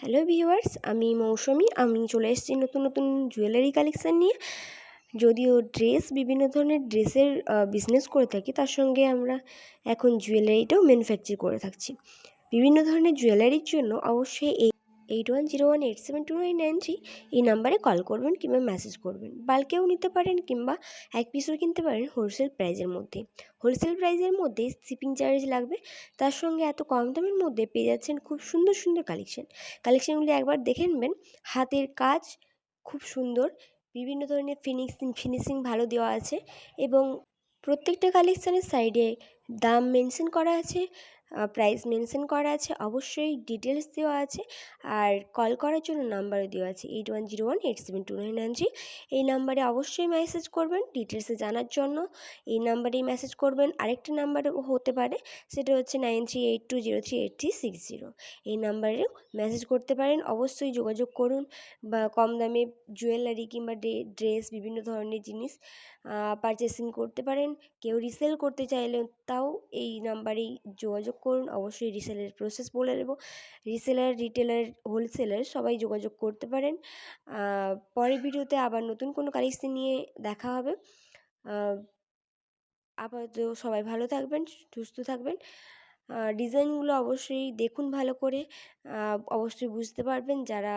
Hello viewers, আমি মৌসুমি। আমি চলে এসেছি নতুন নতুন জুয়েলারি কালেকশান নিয়ে। যদিও বিভিন্ন ধরনের ড্রেসের বিজনেস করে থাকি, তার সঙ্গে আমরা এখন জুয়েলারিটাও ম্যানুফ্যাকচার করে থাকছি। বিভিন্ন ধরনের জুয়েলারির জন্য অবশ্যই 8101872993 এই নাম্বারে কল করবেন কিংবা মেসেজ করবেন। বাল্কেও নিতে পারেন কিংবা এক পিসও কিনতে পারেন হোলসেল প্রাইজের মধ্যে। হোলসেল প্রাইজের মধ্যে শিপিং চার্জ লাগবে, তার সঙ্গে এত কম দামের মধ্যে পেয়ে যাচ্ছেন খুব সুন্দর সুন্দর কালেকশানগুলি একবার দেখে নেবেন। হাতের কাজ খুব সুন্দর, বিভিন্ন ধরনের ফিনিশিং ভালো দেওয়া আছে এবং প্রত্যেকটা কালেকশানের সাইডে দাম মেনশন করা আছে, প্রাইস মেনশন করা আছে, অবশ্যই ডিটেলস দেওয়া আছে। আর কল করার জন্য নাম্বারও দেওয়া আছে 8101872993। এই নাম্বারে অবশ্যই মেসেজ করবেন ডিটেলসে জানার জন্য। এই নাম্বারেই মেসেজ করবেন। আরেকটা নাম্বারও হতে পারে, সেটা হচ্ছে 9382038360। এই নাম্বারেও মেসেজ করতে পারেন। অবশ্যই যোগাযোগ করুন। বা কম দামে জুয়েলারি কিংবা ড্রেস বিভিন্ন ধরনের জিনিস পারচেসিং করতে পারেন। কেউ রিসেল করতে চাইলে তাও এই নাম্বারেই যোগাযোগ করুন। অবশ্যই রিসেলের প্রসেস বলে দেবো। রিসেলার, রিটেলার, হোলসেলার সবাই যোগাযোগ করতে পারেন। পরের ভিডিওতে আবার নতুন কোনো কালেকশন নিয়ে দেখা হবে। আপাতত সবাই ভালো থাকবেন, সুস্থ থাকবেন। ডিজাইনগুলো অবশ্যই দেখুন ভালো করে, অবশ্যই বুঝতে পারবেন যারা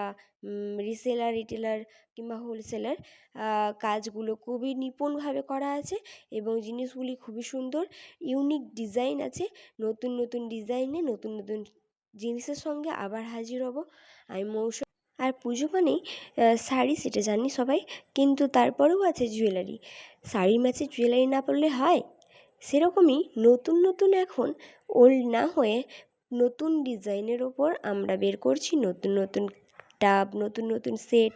রিসেলার, রিটেলার কিংবা হোলসেলার। কাজগুলো খুবই নিপুণভাবে করা আছে এবং জিনিসগুলি খুবই সুন্দর, ইউনিক ডিজাইন আছে। নতুন নতুন ডিজাইনে নতুন নতুন জিনিসের সঙ্গে আবার হাজির হব আমি মৌসুমি। আর পুজো মানেই শাড়ি, সেটা জানি সবাই, কিন্তু তারপরেও আছে জুয়েলারি। শাড়ির ম্যাচে জুয়েলারি না পরলে হয়? সেরকমই নতুন নতুন এখন ওল্ড না হয়ে নতুন ডিজাইনের ওপর আমরা বের করছি নতুন নতুন টাব, নতুন নতুন সেট,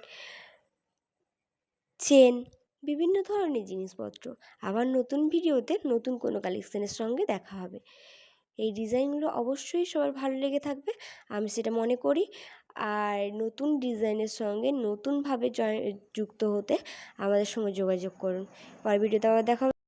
চেন, বিভিন্ন ধরনের জিনিসপত্র। আবার নতুন ভিডিওতে নতুন কোনো কালেকশানের সঙ্গে দেখা হবে। এই ডিজাইনগুলো অবশ্যই সবার ভালো লেগে থাকবে, আমি সেটা মনে করি। আর নতুন ডিজাইনের সঙ্গে নতুনভাবে যুক্ত হতে আমাদের সঙ্গে যোগাযোগ করুন। পরের ভিডিওতে আবার দেখা হবে।